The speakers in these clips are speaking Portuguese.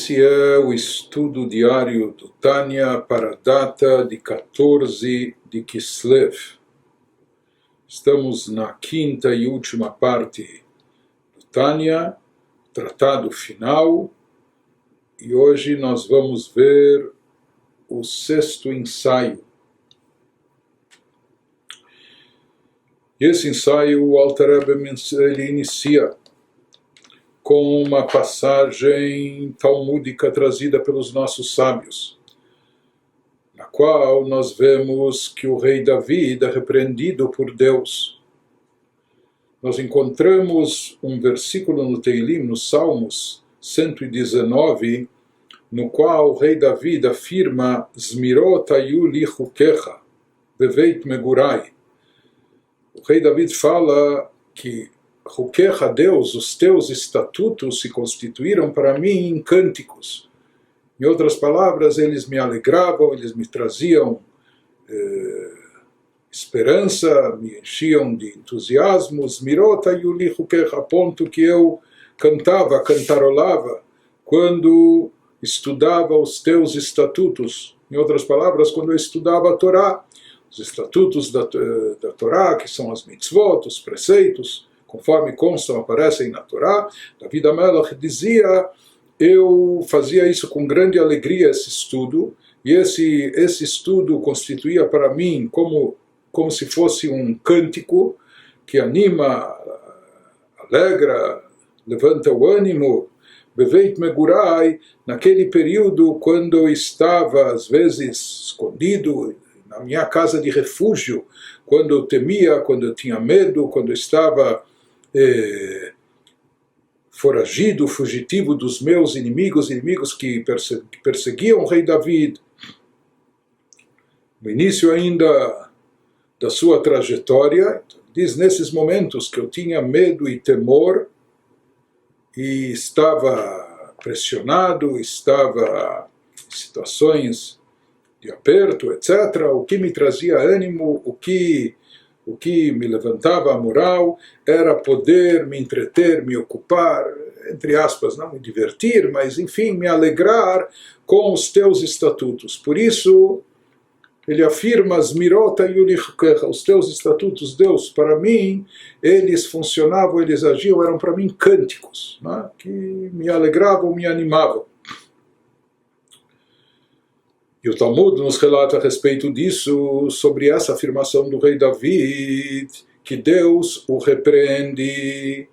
Esse é o estudo diário do Tânia para a data de 14 de Kislev. Estamos na quinta e última parte do Tânia, tratado final, e hoje nós vamos ver o sexto ensaio. E esse ensaio o Alter Rebbe ele inicia com uma passagem talmúdica trazida pelos nossos sábios, na qual nós vemos que o rei Davi é repreendido por Deus. Nós encontramos um versículo no Teilim, nos Salmos 119, no qual o rei Davi afirma: Zmirot hayu li chukecha beveit megurai. O rei Davi fala que Chukecha, Deus, os teus estatutos se constituíram para mim em cânticos. Em outras palavras, eles me alegravam, eles me traziam esperança, me enchiam de entusiasmo. Mirota yuli Chukecha, a ponto que eu cantava, cantarolava, quando estudava os teus estatutos. Em outras palavras, quando eu estudava a Torá, os estatutos da Torá, que são as mitzvot, os preceitos, conforme constam, aparecem na Torá. Davi HaMelech dizia: eu fazia isso com grande alegria, esse estudo, e esse estudo constituía para mim como se fosse um cântico que anima, alegra, levanta o ânimo. Beveit megurai, naquele período quando eu estava às vezes escondido na minha casa de refúgio, quando eu temia, quando eu tinha medo, quando eu estava foragido, fugitivo dos meus inimigos que perseguiam o rei Davi. No início ainda da sua trajetória, diz: nesses momentos que eu tinha medo e temor, e estava pressionado, estava em situações de aperto, etc., o que me trazia ânimo, o que me levantava a moral, era poder me entreter, me ocupar, entre aspas, não me divertir, mas enfim, me alegrar com os teus estatutos. Por isso, ele afirma: Zmirota yuli chukecha, os teus estatutos, Deus, para mim, eles funcionavam, eles agiam, eram para mim cânticos, né, que me alegravam, me animavam. E o Talmud nos relata a respeito disso, sobre essa afirmação do rei Davi, que Deus o repreende,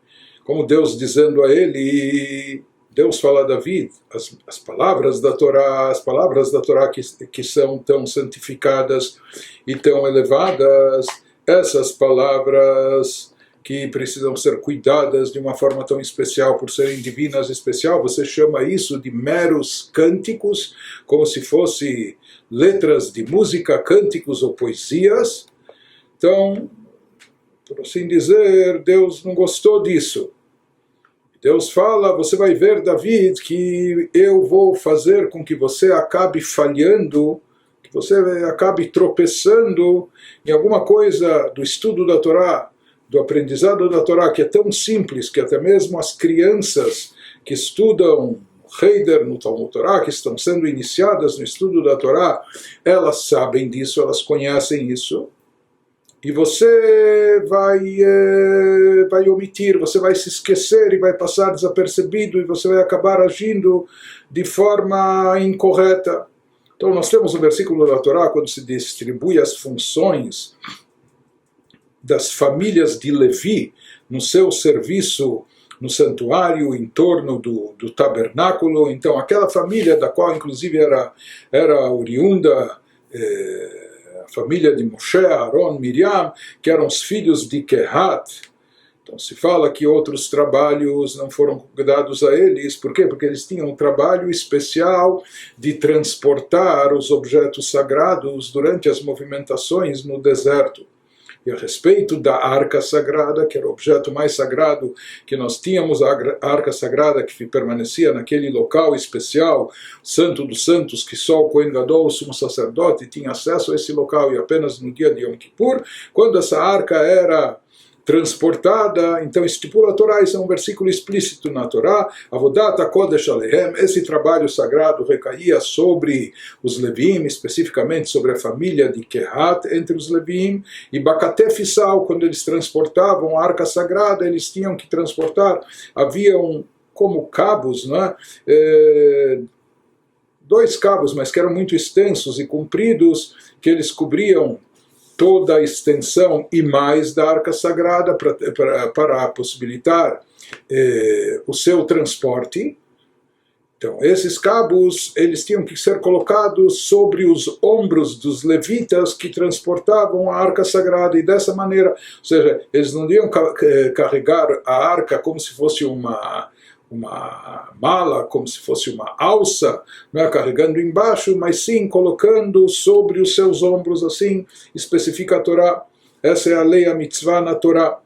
como Deus dizendo a ele, Deus fala a Davi, as palavras da Torá, que são tão santificadas e tão elevadas, essas palavras que precisam ser cuidadas de uma forma tão especial, por serem divinas especial, você chama isso de meros cânticos, como se fosse letras de música, cânticos ou poesias. Então, por assim dizer, Deus não gostou disso. Deus fala: você vai ver, Davi, que eu vou fazer com que você acabe falhando, que você acabe tropeçando em alguma coisa do estudo da Torá, do aprendizado da Torá, que é tão simples que até mesmo as crianças que estudam Heider no Talmud Torá, que estão sendo iniciadas no estudo da Torá, elas sabem disso, elas conhecem isso, e você vai omitir, você vai se esquecer e vai passar desapercebido, e você vai acabar agindo de forma incorreta. Então nós temos um versículo da Torá, quando se distribui as funções das famílias de Levi no seu serviço no santuário, em torno do tabernáculo. Então aquela família da qual inclusive era oriunda a família de Moshe, Aaron, Miriam, que eram os filhos de Kehat. Então se fala que outros trabalhos não foram dados a eles. Por quê? Porque eles tinham um trabalho especial de transportar os objetos sagrados durante as movimentações no deserto. E a respeito da arca sagrada, que era o objeto mais sagrado que nós tínhamos, a arca sagrada que permanecia naquele local especial, Santo dos Santos, que só o Kohen Gadol, o sumo sacerdote, tinha acesso a esse local, e apenas no dia de Yom Kippur, quando essa arca era transportada. Então estipula a Torá, isso é um versículo explícito na Torá, Avodat HaKodesh Alehem, esse trabalho sagrado recaía sobre os Levim, especificamente sobre a família de Kehat entre os Levim, e Bakatef e Sal, quando eles transportavam a arca sagrada, eles tinham que transportar, haviam como cabos, não é? Dois cabos, mas que eram muito extensos e compridos, que eles cobriam toda a extensão e mais da arca sagrada para possibilitar o seu transporte. Então, esses cabos, eles tinham que ser colocados sobre os ombros dos levitas que transportavam a arca sagrada, e dessa maneira, ou seja, eles não iam carregar a arca como se fosse uma mala, como se fosse uma alça, não é, carregando embaixo, mas sim colocando sobre os seus ombros, assim especifica a Torá. Essa é a lei, a mitzvah na Torá.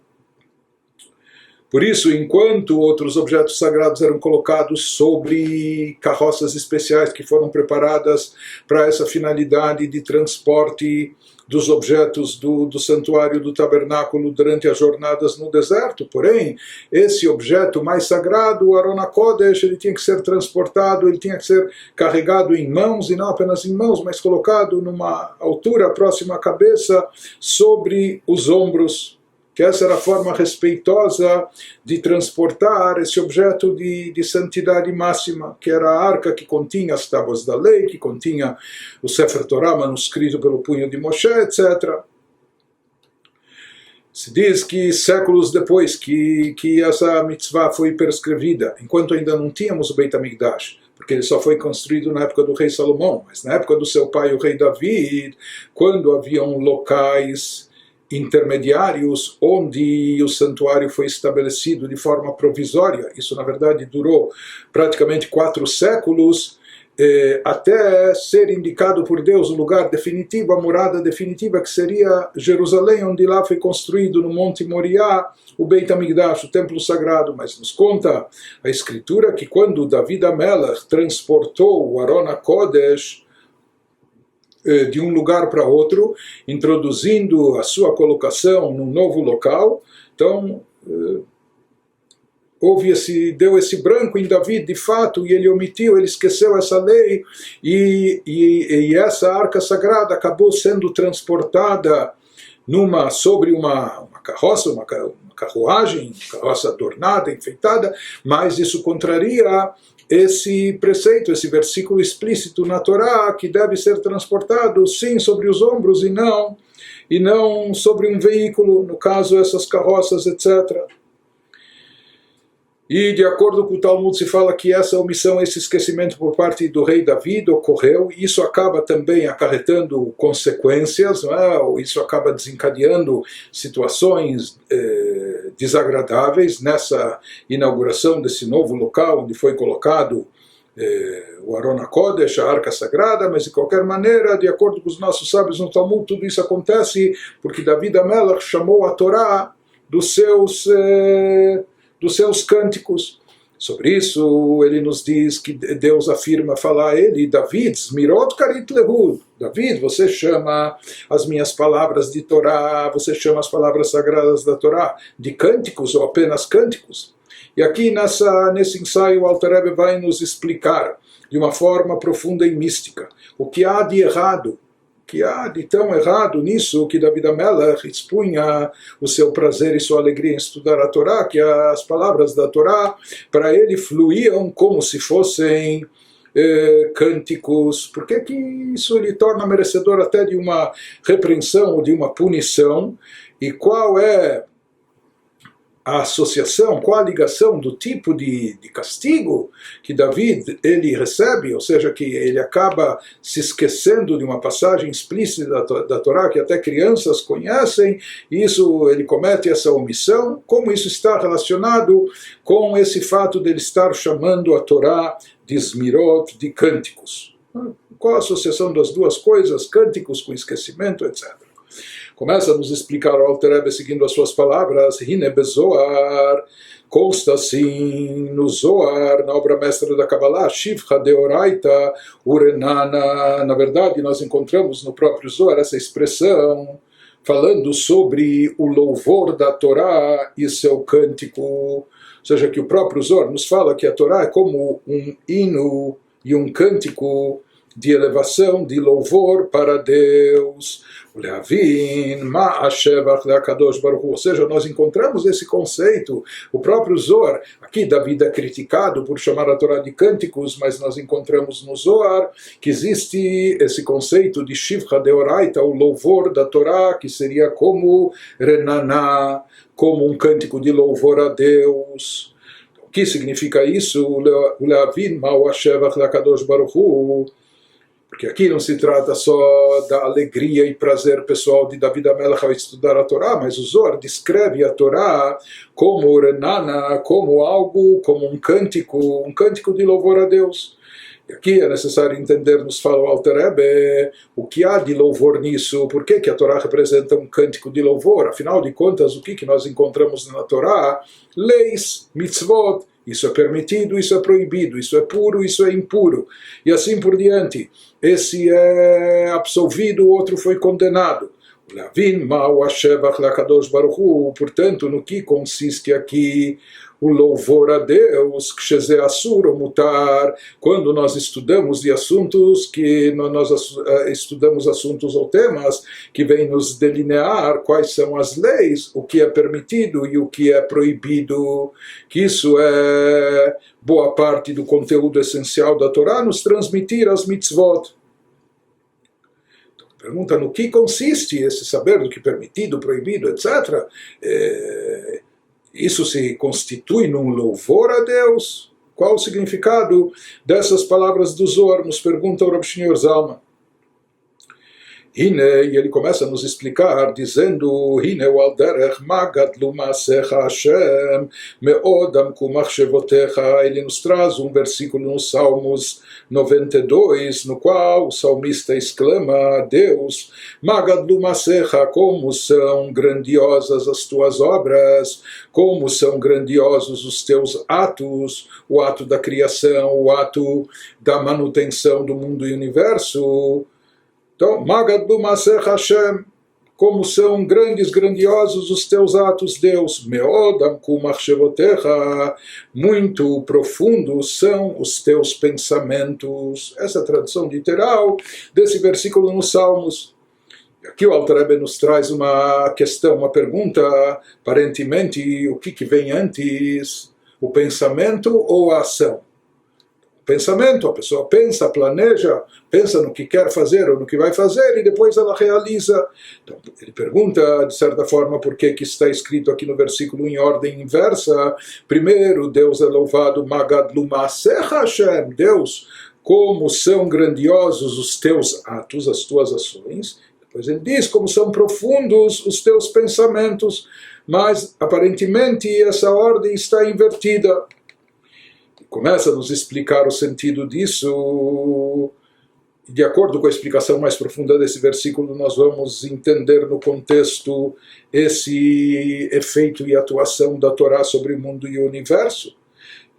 Por isso, enquanto outros objetos sagrados eram colocados sobre carroças especiais que foram preparadas para essa finalidade de transporte dos objetos do santuário, do tabernáculo, durante as jornadas no deserto, porém, esse objeto mais sagrado, o Aron HaKodesh, ele tinha que ser transportado, ele tinha que ser carregado em mãos, e não apenas em mãos, mas colocado numa altura próxima à cabeça, sobre os ombros, que essa era a forma respeitosa de transportar esse objeto de santidade máxima, que era a arca que continha as tábuas da lei, que continha o Sefer Torah manuscrito pelo punho de Moshe, etc. Se diz que séculos depois que essa mitzvah foi prescrevida, enquanto ainda não tínhamos o Beit HaMikdash, porque ele só foi construído na época do rei Salomão, mas na época do seu pai, o rei David, quando haviam locais intermediários onde o santuário foi estabelecido de forma provisória, isso na verdade durou praticamente 4 séculos, até ser indicado por Deus o lugar definitivo, a morada definitiva, que seria Jerusalém, onde lá foi construído no Monte Moriá o Beit HaMikdash, o templo sagrado. Mas nos conta a escritura que quando David HaMelech transportou o Aron HaKodesh de um lugar para outro, introduzindo a sua colocação num novo local, então deu esse branco em David de fato, e ele omitiu, ele esqueceu essa lei, e essa arca sagrada acabou sendo transportada sobre uma carroça, uma carruagem, uma carroça adornada, enfeitada, mas isso contraria esse preceito, esse versículo explícito na Torá, que deve ser transportado sim sobre os ombros e não sobre um veículo, no caso essas carroças, etc. E de acordo com o Talmud se fala que essa omissão, esse esquecimento por parte do rei David ocorreu, e isso acaba também acarretando consequências, não é? Isso acaba desencadeando situações desagradáveis nessa inauguração desse novo local onde foi colocado o Aron HaKodesh, a arca sagrada. Mas de qualquer maneira, de acordo com os nossos sábios no Talmud, tudo isso acontece porque David HaMelech chamou a Torá dos seus cânticos. Sobre isso, ele nos diz que Deus afirma, fala a ele, David, Zmirot Karit Lehud, David, você chama as minhas palavras de Torá, você chama as palavras sagradas da Torá de cânticos ou apenas cânticos? E aqui nesse ensaio o Alter Rebbe vai nos explicar de uma forma profunda e mística o que há de errado, que há de tão errado nisso que David HaMelech expunha o seu prazer e sua alegria em estudar a Torá, que as palavras da Torá para ele fluíam como se fossem cânticos. Por que isso lhe torna merecedor até de uma repreensão ou de uma punição? E qual é a associação, qual a ligação do tipo de castigo que David ele recebe, ou seja, que ele acaba se esquecendo de uma passagem explícita da Torá que até crianças conhecem, e isso ele comete essa omissão? Como isso está relacionado com esse fato de ele estar chamando a Torá de Zmirot, de cânticos? Qual a associação das duas coisas, cânticos com esquecimento, etc.? Começa a nos explicar o Alter Rebbe seguindo as suas palavras, Hine bezoar, consta assim no Zohar, na obra mestra da Kabbalah, Shivcha deoraita urenana. Na verdade, nós encontramos no próprio Zohar essa expressão, falando sobre o louvor da Torá e seu cântico. Ou seja, que o próprio Zohar nos fala que a Torá é como um hino e um cântico de elevação, de louvor para Deus. Ou seja, nós encontramos esse conceito. O próprio Zohar, aqui David é criticado por chamar a Torá de cânticos, mas nós encontramos no Zohar que existe esse conceito de Shivcha Deoraita, o louvor da Torá, que seria como Renaná, como um cântico de louvor a Deus. O que significa isso? Porque aqui não se trata só da alegria e prazer pessoal de David HaMelech ao estudar a Torá, mas o Zohar descreve a Torá como Renana, como algo, como um cântico de louvor a Deus. E aqui é necessário entender, nos fala o Alter Rebbe, o que há de louvor nisso, por que a Torá representa um cântico de louvor, afinal de contas, o que nós encontramos na Torá? Leis, mitzvot, isso é permitido, isso é proibido, isso é puro, isso é impuro, e assim por diante. Esse é absolvido, o outro foi condenado. Portanto, no que consiste aqui o louvor a Deus, quando nós estudamos de assuntos que nós estudamos assuntos ou temas que vêm nos delinear quais são as leis, o que é permitido e o que é proibido, que isso é boa parte do conteúdo essencial da Torá, nos transmitir as mitzvot. Pergunta no que consiste esse saber do que é permitido, proibido, etc. Isso se constitui num louvor a Deus? Qual o significado dessas palavras do Zohar? Nos pergunta o Rav Shneur Zalman. Hine, e ele começa a nos explicar, dizendo, Hine wal derech ma gadlu ma'asecha Hashem me'od amku machshevotecha. Ele nos traz um versículo nos Salmos 92, no qual o salmista exclama a Deus, ma gadlu ma'asecha, como são grandiosas as tuas obras, como são grandiosos os teus atos, o ato da criação, o ato da manutenção do mundo e universo. Então, Magadu Masech Hashem, como são grandes, grandiosos os teus atos, Deus. Meodam kumachshevotecha, muito profundos são os teus pensamentos. Essa é a tradução literal desse versículo nos Salmos. Aqui o Alter Rebbe nos traz uma questão, uma pergunta, aparentemente, o que vem antes? O pensamento ou a ação? Pensamento, a pessoa pensa, planeja, pensa no que quer fazer ou no que vai fazer e depois ela realiza. Então, ele pergunta, de certa forma, por que está escrito aqui no versículo em ordem inversa. Primeiro, Deus é louvado, Magadlu Ma'aseh Hashem, Deus, como são grandiosos os teus atos, as tuas ações. Depois ele diz como são profundos os teus pensamentos, mas aparentemente essa ordem está invertida. Começa a nos explicar o sentido disso. De acordo com a explicação mais profunda desse versículo, nós vamos entender no contexto esse efeito e atuação da Torá sobre o mundo e o universo.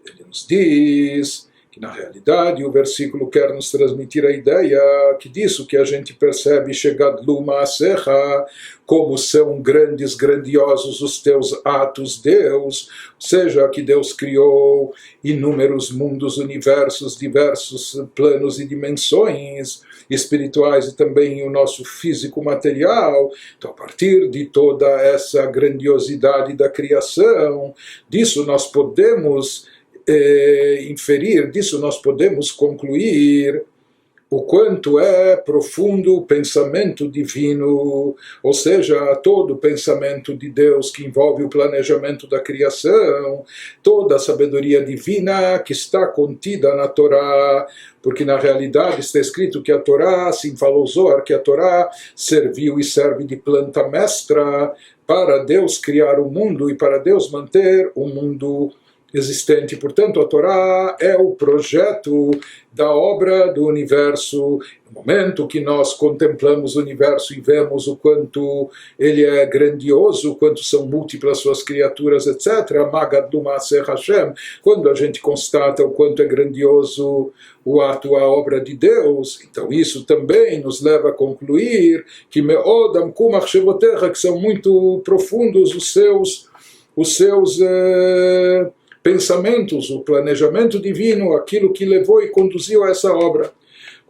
Ele nos diz que, na realidade, o versículo quer nos transmitir a ideia que disso que a gente percebe, Shegadlu Ma'asecha, como são grandes, grandiosos os teus atos, Deus, ou seja, que Deus criou inúmeros mundos, universos, diversos planos e dimensões espirituais e também o nosso físico material. Então, a partir de toda essa grandiosidade da criação, disso nós podemos inferir, disso nós podemos concluir o quanto é profundo o pensamento divino, ou seja, todo o pensamento de Deus que envolve o planejamento da criação, toda a sabedoria divina que está contida na Torá, porque na realidade está escrito que a Torá, assim falou Zohar, que a Torá serviu e serve de planta mestra para Deus criar o mundo e para Deus manter o mundo existente. Portanto, a Torá é o projeto da obra do universo. No momento que nós contemplamos o universo e vemos o quanto ele é grandioso, o quanto são múltiplas suas criaturas, etc., Magad Ma'aseh Hashem, quando a gente constata o quanto é grandioso o ato, a obra de Deus, então isso também nos leva a concluir que Me'od Amku Machshevotecha, que são muito profundos os seus pensamentos, o planejamento divino, aquilo que levou e conduziu a essa obra.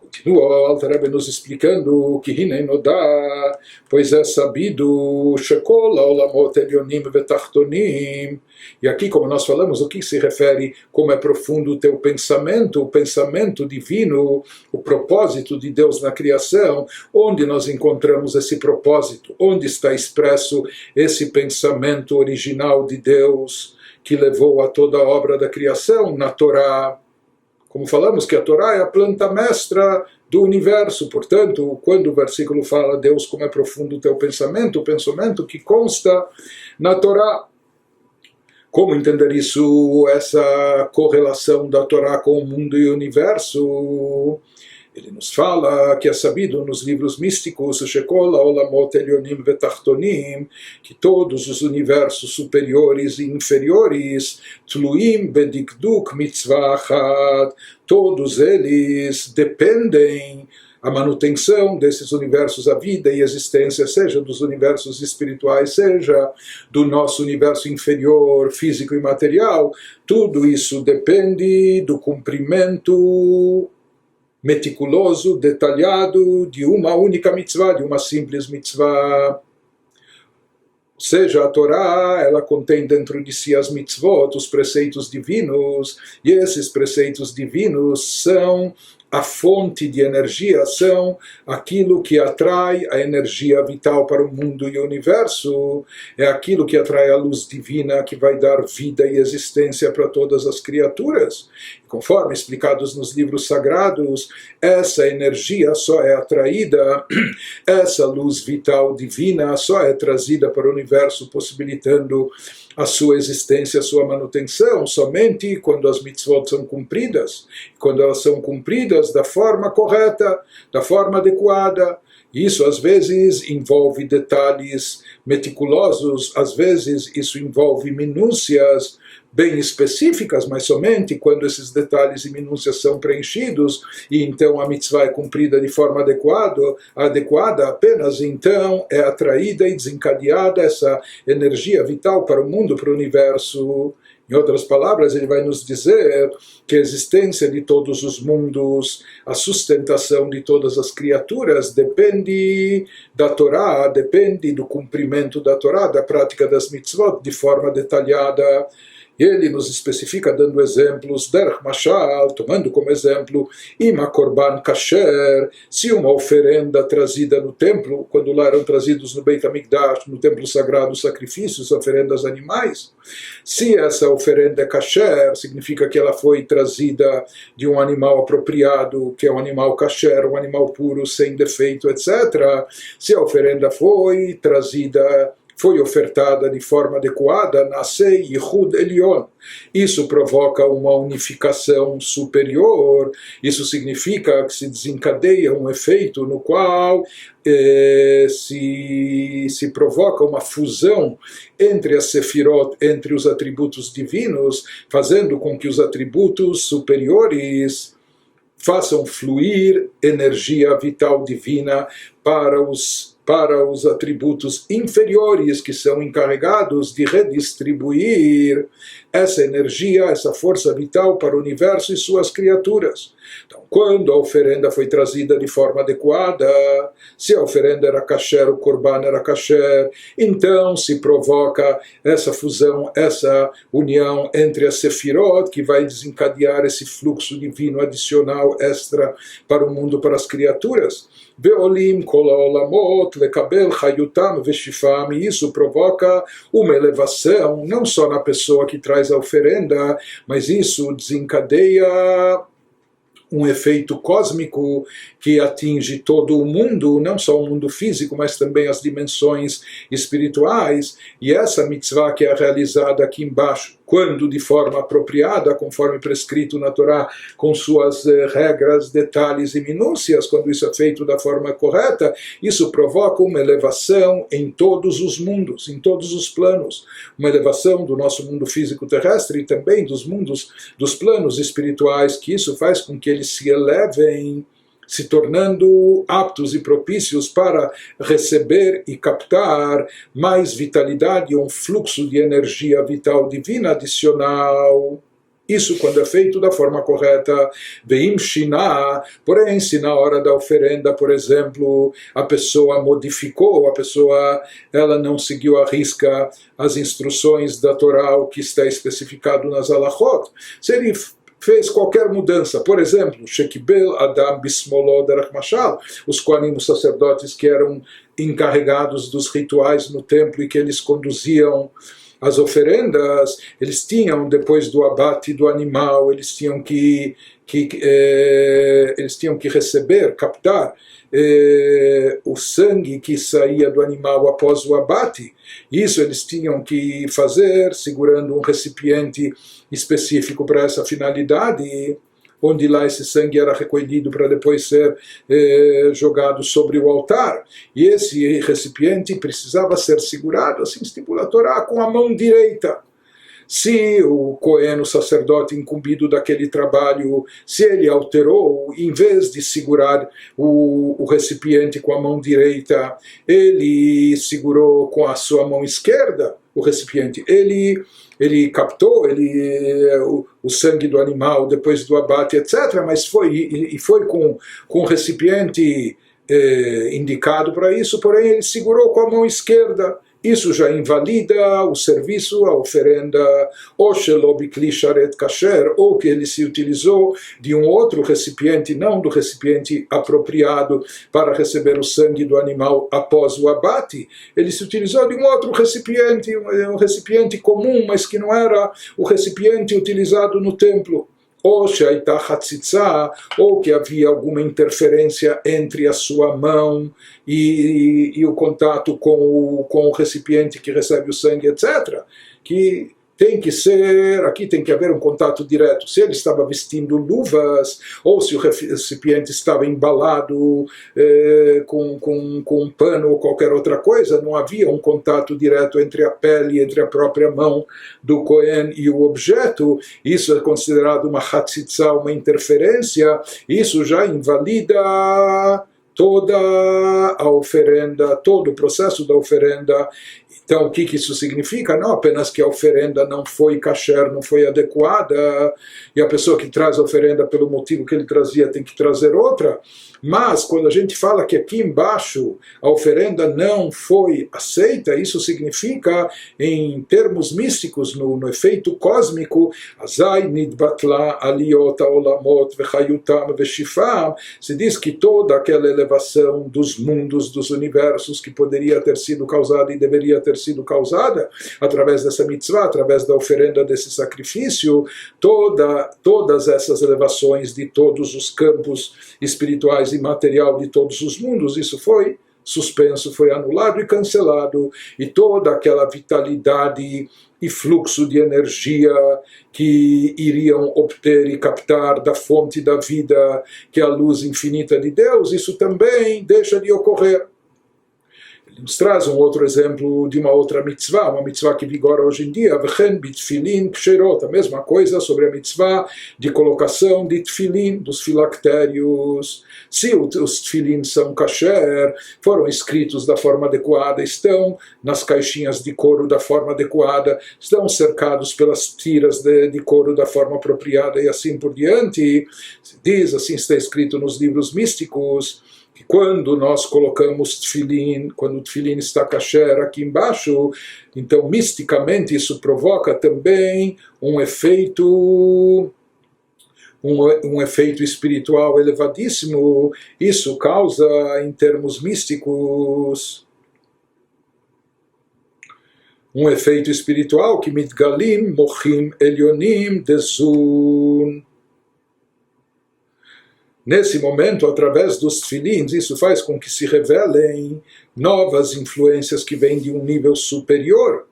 Continua o Alter Rebbe nos explicando que Hinei Nodá, pois é sabido Shekol Haolamot Elyonim Vetachtonim. E aqui, como nós falamos, o que se refere, como é profundo o teu pensamento, o pensamento divino, o propósito de Deus na criação, onde nós encontramos esse propósito, onde está expresso esse pensamento original de Deus, que levou a toda a obra da criação na Torá. Como falamos que a Torá é a planta mestra do universo, portanto, quando o versículo fala Deus, como é profundo o teu pensamento, o pensamento que consta na Torá. Como entender isso, essa correlação da Torá com o mundo e o universo? Ele nos fala que é sabido nos livros místicos Shekol Haolamot Elyonim Vetachtonim, que todos os universos superiores e inferiores Tluim Bedikduk Mitzvah Achat, todos eles dependem a manutenção desses universos, a vida e a existência, seja dos universos espirituais, seja do nosso universo inferior, físico e material, tudo isso depende do cumprimento meticuloso, detalhado de uma única mitzvah, de uma simples mitzvah. Ou seja, a Torá, ela contém dentro de si as mitzvot, os preceitos divinos, e esses preceitos divinos são a fonte de energia, são aquilo que atrai a energia vital para o mundo e o universo, é aquilo que atrai a luz divina que vai dar vida e existência para todas as criaturas. Conforme explicados nos livros sagrados, essa energia só é atraída, essa luz vital divina só é trazida para o universo, possibilitando a sua existência, a sua manutenção, somente quando as mitzvot são cumpridas, quando elas são cumpridas da forma correta, da forma adequada. Isso às vezes envolve detalhes meticulosos, às vezes isso envolve minúcias bem específicas, mas somente quando esses detalhes e minúcias são preenchidos e então a mitzvah é cumprida de forma adequada, apenas então é atraída e desencadeada essa energia vital para o mundo, para o universo. Em outras palavras, ele vai nos dizer que a existência de todos os mundos, a sustentação de todas as criaturas depende da Torá, depende do cumprimento da Torá, da prática das mitzvot de forma detalhada. Ele nos especifica dando exemplos, Derech Mashal, tomando como exemplo, Ima Korban Kasher, se uma oferenda trazida no templo, quando lá eram trazidos no Beit HaMikdash, no templo sagrado, sacrifícios, oferendas animais, se essa oferenda é kasher, significa que ela foi trazida de um animal apropriado, que é um animal kasher, um animal puro, sem defeito, etc. Se a oferenda foi trazida, foi ofertada de forma adequada, nascei Yichud Elyon. Isso provoca uma unificação superior, isso significa que se desencadeia um efeito no qual se provoca uma fusão entre as sefirot, entre os atributos divinos, fazendo com que os atributos superiores façam fluir energia vital divina para os atributos inferiores que são encarregados de redistribuir essa energia, essa força vital para o universo e suas criaturas. Então, quando a oferenda foi trazida de forma adequada, se a oferenda era kasher, o korban era kasher, então se provoca essa fusão, essa união entre a sefirot, que vai desencadear esse fluxo divino adicional extra para o mundo, para as criaturas. Ve'olim kol ha'olamot lekabel chayutam veshifam, e isso provoca uma elevação não só na pessoa que traz a oferenda, mas isso desencadeia um efeito cósmico que atinge todo o mundo, não só o mundo físico, mas também as dimensões espirituais. E essa mitzvah que é realizada aqui embaixo, quando de forma apropriada, conforme prescrito na Torá, com suas regras, detalhes e minúcias, quando isso é feito da forma correta, isso provoca uma elevação em todos os mundos, em todos os planos, uma elevação do nosso mundo físico terrestre e também dos planos espirituais, que isso faz com que eles se elevem, se tornando aptos e propícios para receber e captar mais vitalidade, um fluxo de energia vital divina adicional. Isso quando é feito da forma correta. Veim shiná, porém, se na hora da oferenda, por exemplo, a pessoa modificou, ela não seguiu à risca as instruções da Torá, o que está especificado nas halachot, se ele fez qualquer mudança, por exemplo, Shekibel Adam Bismolo Derech Mashal, os Kohanim, os sacerdotes que eram encarregados dos rituais no templo e que eles conduziam as oferendas, eles tinham, depois do abate do animal, eles tinham que receber, captar o sangue que saía do animal após o abate. Isso eles tinham que fazer segurando um recipiente específico para essa finalidade, onde lá esse sangue era recolhido para depois ser jogado sobre o altar. E esse recipiente precisava ser segurado, assim estipula a Torá, com a mão direita. Se o Cohen, o sacerdote incumbido daquele trabalho, se ele alterou, em vez de segurar o recipiente com a mão direita, ele segurou com a sua mão esquerda o recipiente, ele captou o sangue do animal depois do abate, etc., mas foi com o recipiente indicado para isso, porém ele segurou com a mão esquerda. Isso já invalida o serviço, a oferenda, ou Shelobikli Sharet Kasher, ou que ele se utilizou de um outro recipiente, não do recipiente apropriado para receber o sangue do animal após o abate. Ele se utilizou de um outro recipiente, um recipiente comum, mas que não era o recipiente utilizado no templo. Ou Shaita Hatzitza, ou que havia alguma interferência entre a sua mão e o contato com o recipiente que recebe o sangue, etc., que aqui tem que haver um contato direto. Se ele estava vestindo luvas, ou se o recipiente estava embalado com um pano ou qualquer outra coisa, não havia um contato direto entre a pele, entre a própria mão do Cohen e o objeto. Isso é considerado uma hatzitza, uma interferência. Isso já invalida toda a oferenda, todo o processo da oferenda. Então, o que isso significa? Não apenas que a oferenda não foi kasher, não foi adequada, e a pessoa que traz a oferenda pelo motivo que ele trazia tem que trazer outra, mas quando a gente fala que aqui embaixo a oferenda não foi aceita, isso significa, em termos místicos, no efeito cósmico, Azai nidbatla aliot olamot vechayutam veshifam, se diz que toda aquela elevação dos mundos, dos universos que poderia ter sido causada e deveria ter sido causada através dessa mitzvah, através da oferenda desse sacrifício, todas essas elevações de todos os campos espirituais e material de todos os mundos, isso foi suspenso, foi anulado e cancelado, e toda aquela vitalidade e fluxo de energia que iriam obter e captar da fonte da vida, que é a luz infinita de Deus, isso também deixa de ocorrer. Ele nos traz um outro exemplo de uma outra mitzvah, uma mitzvah que vigora hoje em dia, Vechen bitfilin ksherot, a mesma coisa sobre a mitzvah de colocação de tfilin, dos filactérios. Se os tfilin são kasher, foram escritos da forma adequada, estão nas caixinhas de couro da forma adequada, estão cercados pelas tiras de couro da forma apropriada e assim por diante, diz, assim está escrito nos livros místicos, que quando nós colocamos tefilin, quando o tefilin está kasher aqui embaixo, então misticamente isso provoca também um efeito espiritual elevadíssimo. Isso causa, em termos místicos, um efeito espiritual que mitgalim mochim elionim dezun. Nesse momento, através dos tefilins, isso faz com que se revelem novas influências que vêm de um nível superior,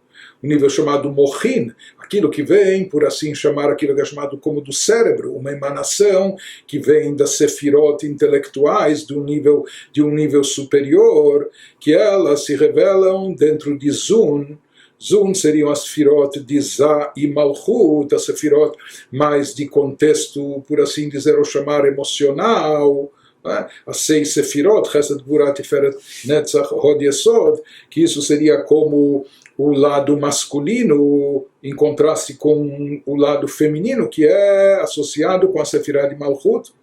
um nível chamado mochin, aquilo que vem, por assim chamar, aquilo que é chamado como do cérebro, uma emanação que vem das sefirot intelectuais de um nível superior, que elas se revelam dentro de Zun. Zun seriam as sefirot de Zá e Malchut, as sefirot mais de contexto, por assim dizer, ou chamar emocional, as 6 sefirot, Chesed, Gvura, Tiferet, Netzach, Hod Yesod, que isso seria como o lado masculino em contraste com o lado feminino, que é associado com a sefirah de Malchut.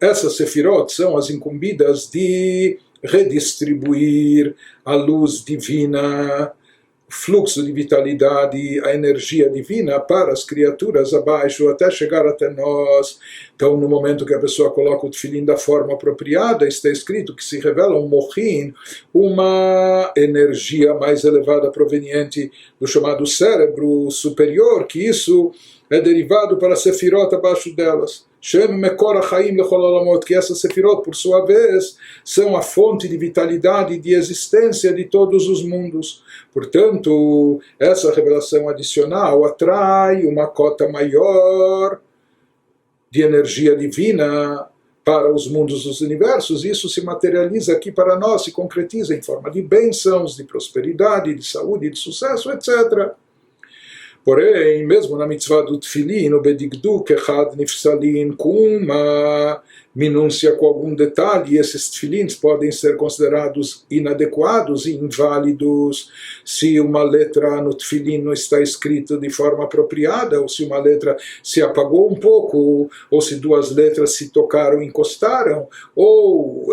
Essas sefirot são as incumbidas de redistribuir a luz divina, fluxo de vitalidade, a energia divina para as criaturas abaixo, até chegar até nós. Então, no momento que a pessoa coloca o tefilim da forma apropriada, está escrito que se revela um mochin, uma energia mais elevada proveniente do chamado cérebro superior, que isso é derivado para a sefirot abaixo delas. Shem Mekor HaChaim Lechol Olamot, que essas sefirot, por sua vez, são a fonte de vitalidade e de existência de todos os mundos. Portanto, essa revelação adicional atrai uma cota maior de energia divina para os mundos dos universos. Isso se materializa aqui para nós, se concretiza em forma de bênçãos, de prosperidade, de saúde, de sucesso, etc. Porém, mesmo na mitzvah do tefilin, o bedigduk echad nifsalin, com uma minúcia, com algum detalhe, esses tefilins podem ser considerados inadequados e inválidos se uma letra no tefilin não está escrita de forma apropriada, ou se uma letra se apagou um pouco, ou se 2 letras se tocaram e encostaram, ou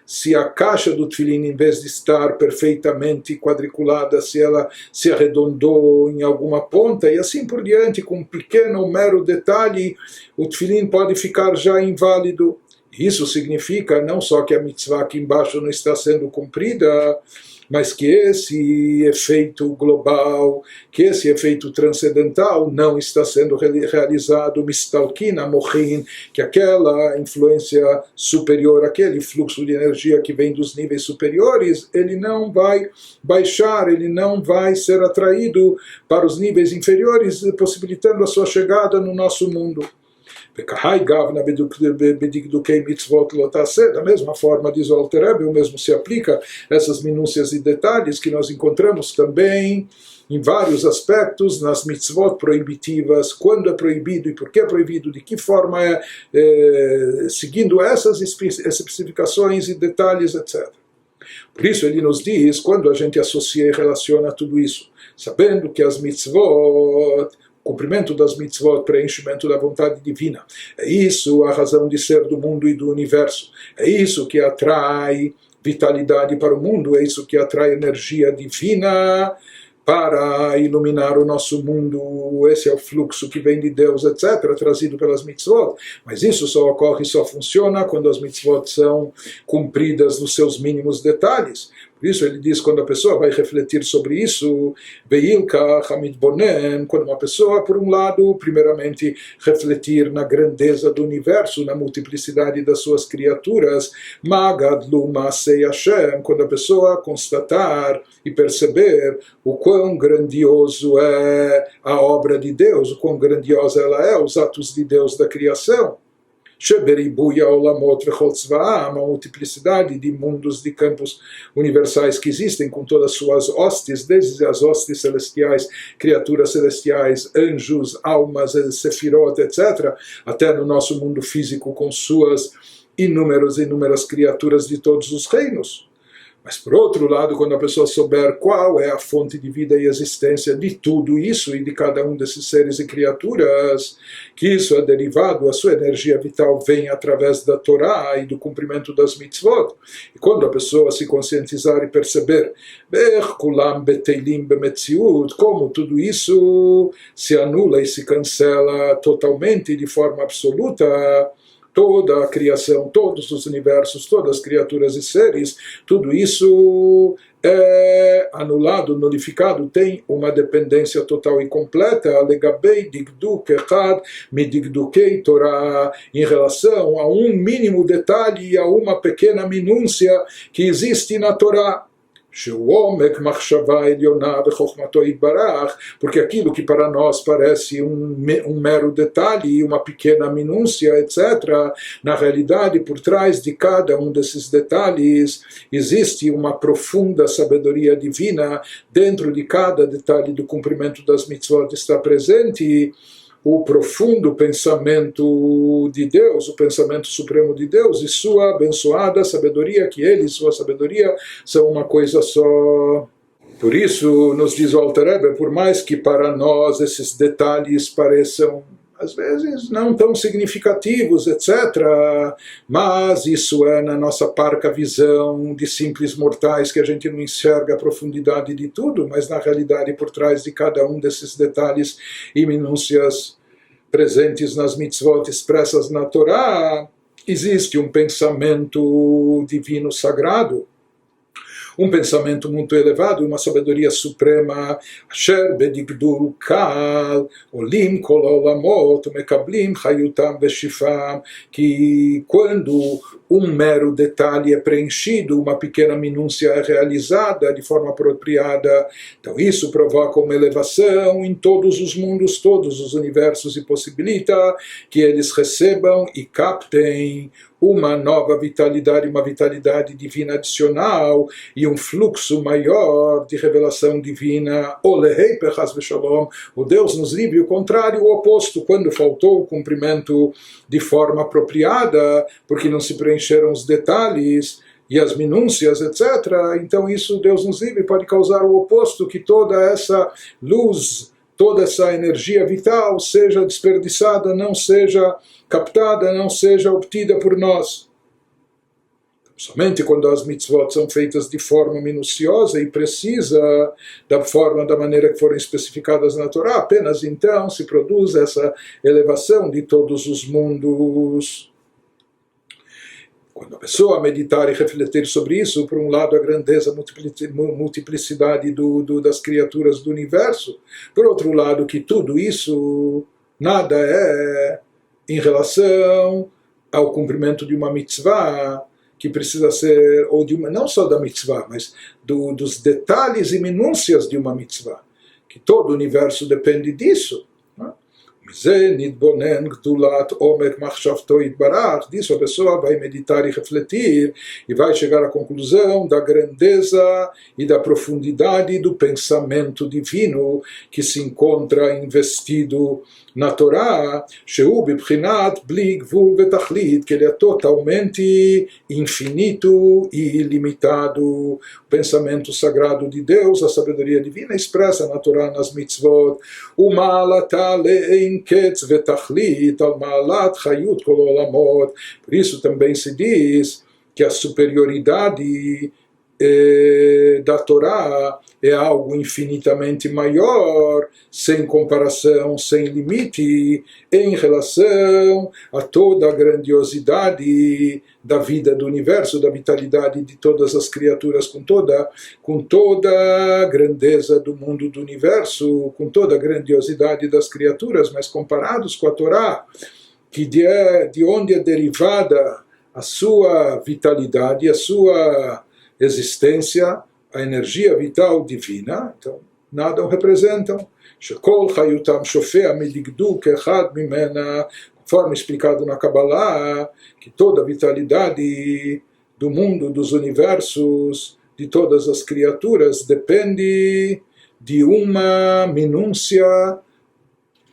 se a caixa do tefilin, em vez de estar perfeitamente quadriculada, se ela se arredondou em alguma ponta, e assim por diante, com um pequeno ou mero detalhe, o tefilin pode ficar já inválido. Isso significa não só que a mitzvah aqui embaixo não está sendo cumprida, mas que esse efeito global, que esse efeito transcendental não está sendo realizado, mistalkina mochin, que aquela influência superior, aquele fluxo de energia que vem dos níveis superiores, ele não vai baixar, ele não vai ser atraído para os níveis inferiores, possibilitando a sua chegada no nosso mundo. Da mesma forma, diz o Alter Rebbe, o mesmo se aplica a essas minúcias e detalhes que nós encontramos também em vários aspectos nas mitzvot proibitivas, quando é proibido e por que é proibido, de que forma seguindo essas especificações e detalhes, etc. Por isso ele nos diz, quando a gente associa e relaciona tudo isso, sabendo que as mitzvot, cumprimento das mitzvot, preenchimento da vontade divina, é isso a razão de ser do mundo e do universo, é isso que atrai vitalidade para o mundo, é isso que atrai energia divina para iluminar o nosso mundo. Esse é o fluxo que vem de Deus, etc., trazido pelas mitzvot. Mas isso só ocorre, só funciona quando as mitzvot são cumpridas nos seus mínimos detalhes. Por isso ele diz, quando a pessoa vai refletir sobre isso, quando uma pessoa, por um lado, primeiramente refletir na grandeza do universo, na multiplicidade das suas criaturas, quando a pessoa constatar e perceber o quão grandioso é a obra de Deus, o quão grandiosa ela é, os atos de Deus da criação, uma multiplicidade de mundos, de campos universais que existem, com todas as suas hostes, desde as hostes celestiais, criaturas celestiais, anjos, almas, sefirot, etc., até no nosso mundo físico, com suas inúmeras criaturas de todos os reinos. Mas, por outro lado, quando a pessoa souber qual é a fonte de vida e existência de tudo isso e de cada um desses seres e criaturas, que isso é derivado, a sua energia vital vem através da Torá e do cumprimento das mitzvot. E quando a pessoa se conscientizar e perceber como tudo isso se anula e se cancela totalmente, de forma absoluta, toda a criação, todos os universos, todas as criaturas e seres, tudo isso é anulado, nulificado, tem uma dependência total e completa, legabei digduk echad midigdukei Torah, em relação a um mínimo detalhe e a uma pequena minúcia que existe na Torá. porque aquilo que para nós parece um mero detalhe, uma pequena minúcia, etc., na realidade, por trás de cada um desses detalhes, existe uma profunda sabedoria divina. Dentro de cada detalhe do cumprimento das mitzvot está presente o profundo pensamento de Deus, o pensamento supremo de Deus e sua abençoada sabedoria, que ele e sua sabedoria são uma coisa só. Por isso, nos diz o Alter Rebbe, por mais que para nós esses detalhes pareçam às vezes não tão significativos, etc., mas isso é na nossa parca visão de simples mortais que a gente não enxerga a profundidade de tudo, mas na realidade por trás de cada um desses detalhes e minúcias presentes nas mitzvot expressas na Torá, existe um pensamento divino sagrado, um pensamento muito elevado, uma sabedoria suprema, asher bedigdul kal, olim kol olamot, mekablim chayutam beshifam, que quando um mero detalhe é preenchido, uma pequena minúcia é realizada de forma apropriada, então isso provoca uma elevação em todos os mundos, todos os universos e possibilita que eles recebam e captem uma nova vitalidade, uma vitalidade divina adicional e um fluxo maior de revelação divina. O Deus nos livre, o contrário, o oposto, quando faltou o cumprimento de forma apropriada, porque não se preencheram os detalhes e as minúcias, etc. Então isso, Deus nos livre, pode causar o oposto, que toda essa luz, toda essa energia vital seja desperdiçada, não seja captada, não seja obtida por nós. Somente quando as mitzvot são feitas de forma minuciosa e precisa, da maneira que foram especificadas na Torá, apenas então se produz essa elevação de todos os mundos. Quando a pessoa meditar e refletir sobre isso, por um lado a grandeza, a multiplicidade das criaturas do universo, por outro lado que tudo isso nada é em relação ao cumprimento de uma mitzvah, que precisa ser, ou de uma, não só da mitzvah, mas dos detalhes e minúcias de uma mitzvah, que todo o universo depende disso. Disso a pessoa vai meditar e refletir e vai chegar à conclusão da grandeza e da profundidade do pensamento divino que se encontra investido na Torá, que ele é totalmente infinito e ilimitado. O pensamento sagrado de Deus, a sabedoria divina expressa na Torá, nas mitzvot, por isso também se diz que a superioridade da Torá é algo infinitamente maior, sem comparação, sem limite, em relação a toda a grandiosidade da vida do universo, da vitalidade de todas as criaturas, com toda a grandeza do mundo do universo, com toda a grandiosidade das criaturas, mas comparados com a Torá, que de onde é derivada a sua vitalidade, a sua existência, a energia vital divina, então nada o representam. Conforme explicado na Kabbalah, que toda a vitalidade do mundo, dos universos, de todas as criaturas, depende de uma minúcia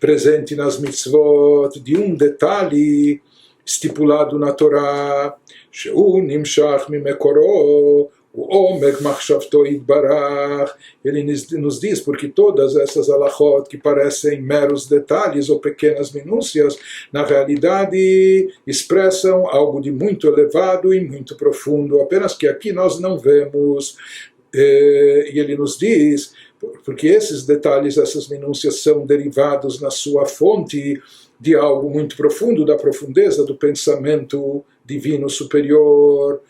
presente nas mitzvot, de um detalhe estipulado na Torá, שהוא נמשך ממקורו, ועומק מחשבתו יתברך. Ele nos diz porque todas essas alachot que parecem meros detalhes ou pequenas minúcias, na realidade expressam algo de muito elevado e muito profundo, apenas que aqui nós não vemos. E ele nos diz, porque esses detalhes, essas minúcias são derivados na sua fonte de algo muito profundo, da profundeza do pensamento divino superior,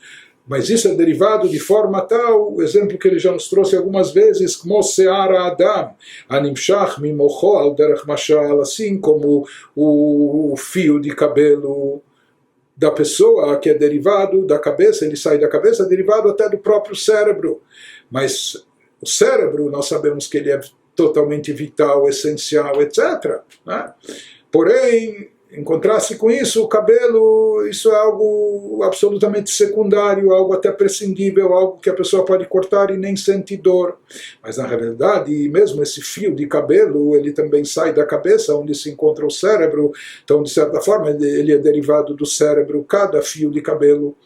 mas isso é derivado de forma tal, o exemplo que ele já nos trouxe algumas vezes, como seara Adam, animshach mimocho al derech mashal, assim como o fio de cabelo da pessoa que é derivado da cabeça, ele sai da cabeça, derivado até do próprio cérebro. Mas o cérebro, nós sabemos que ele é totalmente vital, essencial, etc. Né? Porém, em contraste com isso, o cabelo, isso é algo absolutamente secundário, algo até prescindível, algo que a pessoa pode cortar e nem sente dor. Mas na realidade, mesmo esse fio de cabelo, ele também sai da cabeça, onde se encontra o cérebro. Então, de certa forma, ele é derivado do cérebro, cada fio de cabelo.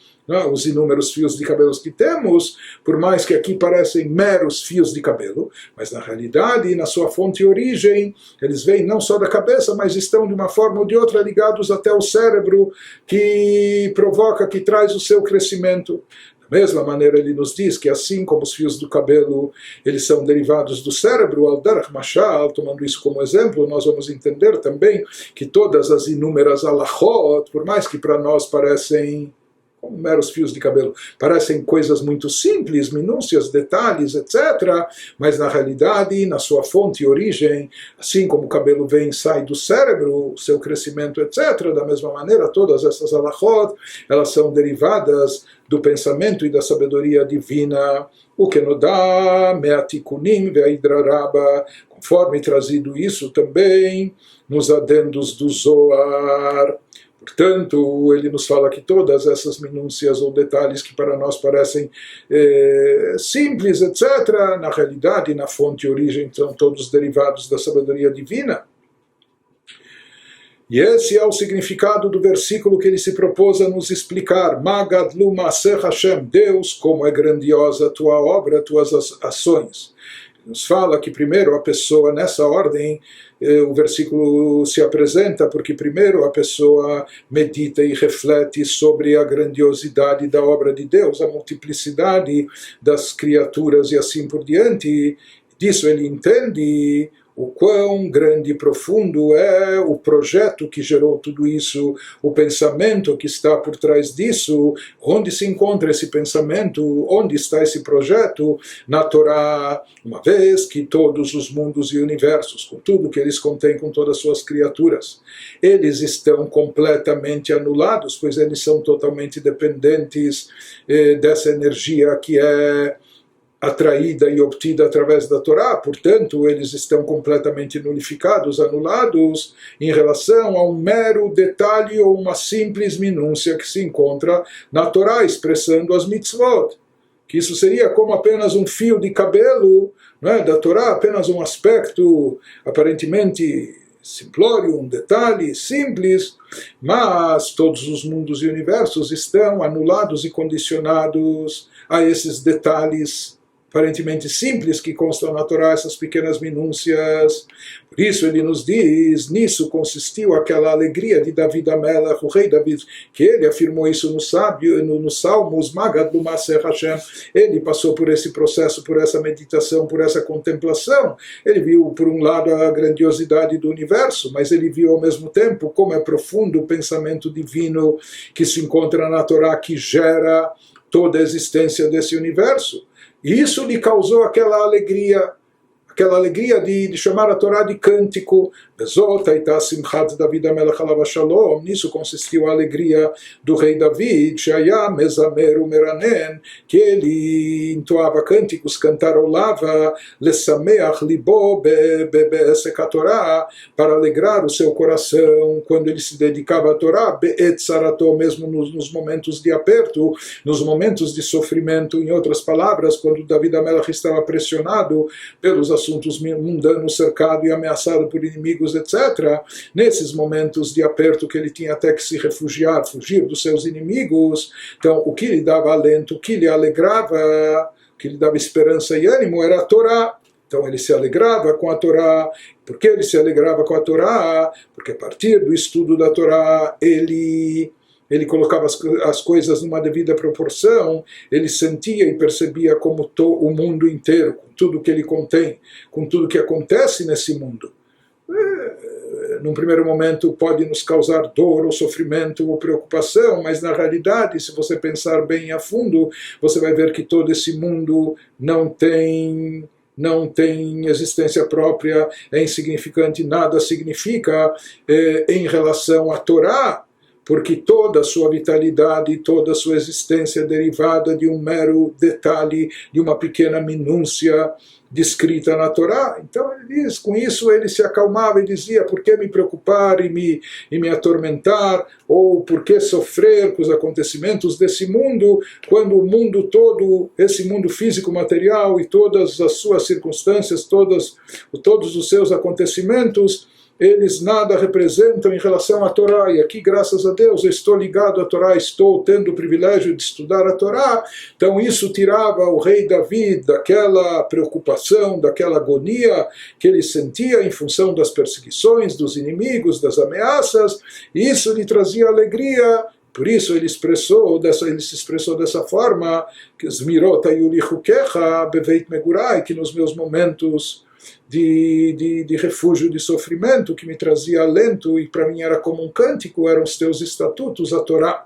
Os inúmeros fios de cabelos que temos, por mais que aqui parecem meros fios de cabelo, mas na realidade, na sua fonte e origem, eles vêm não só da cabeça, mas estão de uma forma ou de outra ligados até o cérebro, que provoca, que traz o seu crescimento. Da mesma maneira, ele nos diz que assim como os fios do cabelo, eles são derivados do cérebro, al-darach mashal, tomando isso como exemplo, nós vamos entender também que todas as inúmeras alachot, por mais que para nós parecem como meros fios de cabelo, parecem coisas muito simples, minúcias, detalhes, etc., mas na realidade, na sua fonte e origem, assim como o cabelo vem e sai do cérebro, seu crescimento, etc., da mesma maneira, todas essas alachot, elas são derivadas do pensamento e da sabedoria divina, o que nos dá me'atikunim ve'idraraba, conforme trazido isso também nos adendos do Zohar. Portanto, ele nos fala que todas essas minúcias ou detalhes que para nós parecem simples, etc., na realidade, na fonte e origem, são todos derivados da sabedoria divina. E esse é o significado do versículo que ele se propôs a nos explicar. Magadlu Ma'aseh Hashem, Deus, como é grandiosa a tua obra, tuas ações. Nos fala que primeiro a pessoa, nessa ordem, o versículo se apresenta, porque primeiro a pessoa medita e reflete sobre a grandiosidade da obra de Deus, a multiplicidade das criaturas e assim por diante. Disso ele entende o quão grande e profundo é o projeto que gerou tudo isso, o pensamento que está por trás disso, onde se encontra esse pensamento, onde está esse projeto na Torá, uma vez que todos os mundos e universos, com tudo que eles contêm, com todas as suas criaturas, eles estão completamente anulados, pois eles são totalmente dependentes dessa energia que é atraída e obtida através da Torá, portanto, eles estão completamente nulificados, anulados, em relação a um mero detalhe ou uma simples minúcia que se encontra na Torá, expressando as mitzvot. Que isso seria como apenas um fio de cabelo, né, da Torá, apenas um aspecto aparentemente simplório, um detalhe simples, mas todos os mundos e universos estão anulados e condicionados a esses detalhes aparentemente simples que constam na Torá, essas pequenas minúcias. Por isso ele nos diz, nisso consistiu aquela alegria de David Amelech, o rei David, que ele afirmou isso nos Salmos, Magad Ma'aseh Hashem. Ele passou por esse processo, por essa meditação, por essa contemplação. Ele viu, por um lado, a grandiosidade do universo, mas ele viu ao mesmo tempo como é profundo o pensamento divino que se encontra na Torá, que gera toda a existência desse universo. E isso lhe causou aquela alegria de chamar a Torá de cântico. Nisso consistiu a alegria do rei David, que ele entoava cânticos, cantarolava, para alegrar o seu coração quando ele se dedicava à Torá, mesmo nos momentos de aperto, nos momentos de sofrimento. Em outras palavras, quando David Amelech estava pressionado pelos assuntos mundanos, cercado e ameaçado por inimigos, etc., nesses momentos de aperto que ele tinha até que se refugiar, fugir dos seus inimigos, então o que lhe dava alento, o que lhe alegrava, o que lhe dava esperança e ânimo era a Torá. Então ele se alegrava com a Torá. Por que ele se alegrava com a Torá? Porque a partir do estudo da Torá ele colocava as coisas numa devida proporção, ele sentia e percebia como o mundo inteiro, com tudo que ele contém, com tudo que acontece nesse mundo. Num primeiro momento pode nos causar dor ou sofrimento ou preocupação, mas na realidade, se você pensar bem a fundo, você vai ver que todo esse mundo não tem existência própria, é insignificante, nada significa em relação à Torá. porque toda a sua vitalidade, toda a sua existência é derivada de um mero detalhe, de uma pequena minúcia descrita na Torá. Então ele diz, com isso ele se acalmava e dizia, por que me preocupar e me atormentar, ou por que sofrer com os acontecimentos desse mundo, quando o mundo todo, esse mundo físico material e todas as suas circunstâncias, todos os seus acontecimentos, eles nada representam em relação à Torá, e aqui, graças a Deus, eu estou ligado à Torá, estou tendo o privilégio de estudar a Torá. Então isso tirava o rei Davi daquela preocupação, daquela agonia que ele sentia em função das perseguições, dos inimigos, das ameaças, e isso lhe trazia alegria. Por isso ele se expressou dessa forma, que que nos meus momentos de refúgio, de sofrimento, que me trazia alento, e para mim era como um cântico, eram os teus estatutos, a Torá.